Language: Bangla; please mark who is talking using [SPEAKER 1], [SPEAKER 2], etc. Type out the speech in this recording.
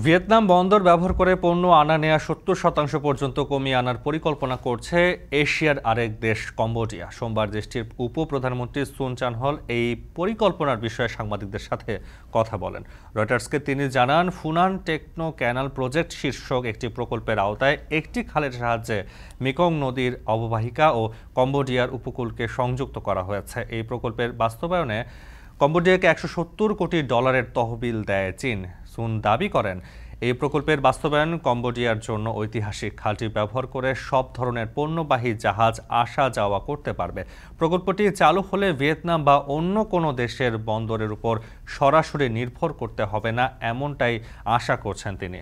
[SPEAKER 1] ভিয়েতনাম বন্দর ব্যবহার করে পণ্য আনা নেয়া ৭০% পর্যন্ত কমিয়ে আনার পরিকল্পনা করছে এশিয়ার আরেক দেশ কম্বোডিয়া। সোমবার দেশটির উপপ্রধানমন্ত্রী সুন চানহল এই পরিকল্পনার বিষয়ে সাংবাদিকদের সাথে কথা বলেন। রয়টার্সকে তিনি জানান, ফুনান টেকনো ক্যানাল প্রজেক্ট শীর্ষক একটি প্রকল্পের আওতায় একটি খালের সাহায্যে মেকং নদীর অববাহিকা ও কম্বোডিয়ার উপকূলকে সংযুক্ত করা হয়েছে। এই প্রকল্পের বাস্তবায়নে কম্বোডিয়াকে $170 কোটি তহবিল দেয় চীন। সুন দাবি করেন, এই প্রকল্পের বাস্তবায়ন কম্বোডিয়ার জন্য ঐতিহাসিক। খালটি ব্যবহার করে সব ধরনের পণ্যবাহী জাহাজ আসা যাওয়া করতে পারবে। প্রকল্পটি চালু হলে ভিয়েতনাম বা অন্য কোনো দেশের বন্দরের উপর সরাসরি নির্ভর করতে হবে না, এমনটাই আশা করছেন তিনি।